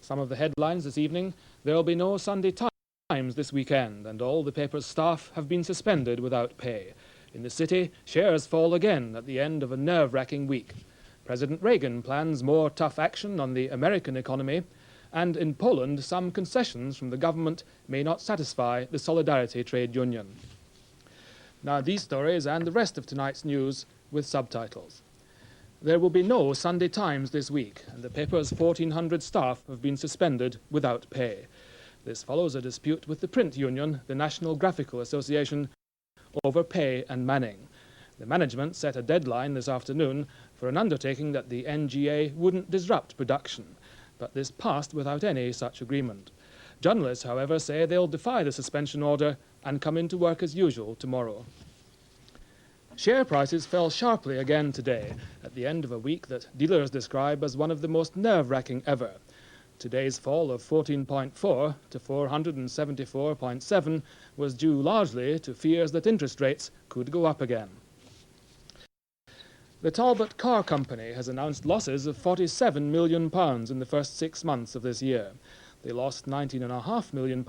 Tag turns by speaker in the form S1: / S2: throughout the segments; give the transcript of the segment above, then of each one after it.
S1: Some of the headlines this evening: there will be no Sunday Times this weekend, and all the paper's staff have been suspended without pay. In the city, shares fall again at the end of a nerve-wracking week. President Reagan plans more tough action on the American economy, and in Poland, some concessions from the government may not satisfy the Solidarity trade union. Now, these stories and the rest of tonight's news with subtitles. There will be no Sunday Times this week, and the paper's 1,400 staff have been suspended without pay. This follows a dispute with the print union, the National Graphical Association, over pay and manning. The management set a deadline this afternoon for an undertaking that the NGA wouldn't disrupt production, but this passed without any such agreement. Journalists, however, say they'll defy the suspension order and come into work as usual tomorrow. Share prices fell sharply again today, at the end of a week that dealers describe as one of the most nerve-wracking ever. Today's fall of 14.4 to 474.7 was due largely to fears that interest rates could go up again. The Talbot Car Company has announced losses of £47 million in the first 6 months of this year. They lost £19.5 million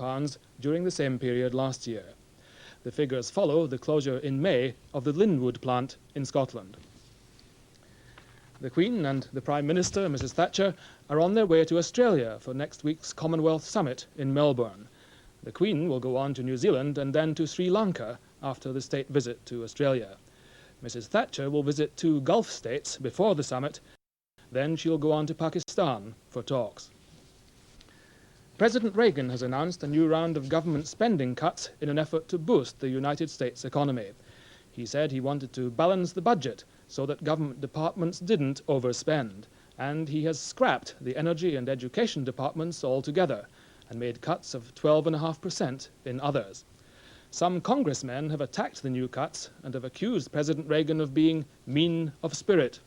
S1: during the same period last year. The figures follow the closure in May of the Linwood plant in Scotland. The Queen and the Prime Minister, Mrs. Thatcher, are on their way to Australia for next week's Commonwealth Summit in Melbourne. The Queen will go on to New Zealand and then to Sri Lanka after the state visit to Australia. Mrs. Thatcher will visit 2 Gulf states before the summit, then she'll go on to Pakistan for talks. President Reagan has announced a new round of government spending cuts in an effort to boost the United States economy. He said he wanted to balance the budget so that government departments didn't overspend, and he has scrapped the energy and education departments altogether and made cuts of 12.5% in others. Some congressmen have attacked the new cuts and have accused President Reagan of being mean of spirit.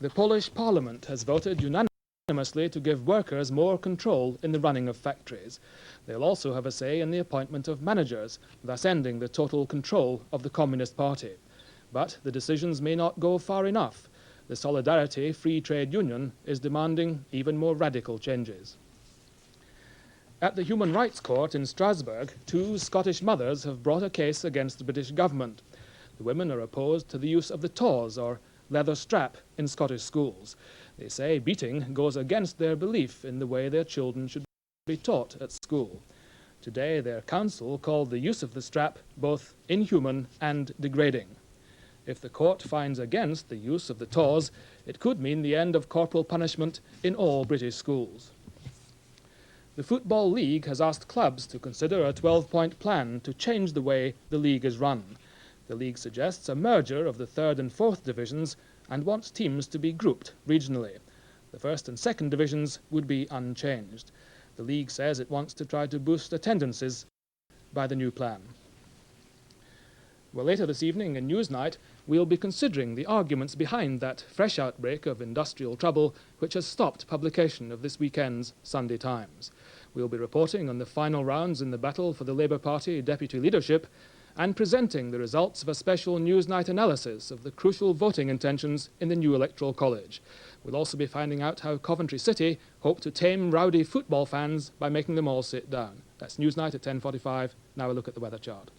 S1: The Polish Parliament has voted unanimously to give workers more control in the running of factories. They'll also have a say in the appointment of managers, thus ending the total control of the Communist Party. But the decisions may not go far enough. The Solidarity Free Trade Union is demanding even more radical changes. At the Human Rights Court in Strasbourg, 2 Scottish mothers have brought a case against the British government. The women are opposed to the use of the tawse, or leather strap, in Scottish schools. They say beating goes against their belief in the way their children should be taught at school. Today, their council called the use of the strap both inhuman and degrading. If the court finds against the use of the tawse, it could mean the end of corporal punishment in all British schools. The Football League has asked clubs to consider a 12-point plan to change the way the league is run. The league suggests a merger of the 3rd and 4th divisions and wants teams to be grouped regionally. The 1st and 2nd divisions would be unchanged. The league says it wants to try to boost attendances by the new plan. Well, later this evening in Newsnight, we'll be considering the arguments behind that fresh outbreak of industrial trouble which has stopped publication of this weekend's Sunday Times. We'll be reporting on the final rounds in the battle for the Labour Party deputy leadership and presenting the results of a special Newsnight analysis of the crucial voting intentions in the new Electoral College. We'll also be finding out how Coventry City hope to tame rowdy football fans by making them all sit down. That's Newsnight at 10:45. Now a look at the weather chart.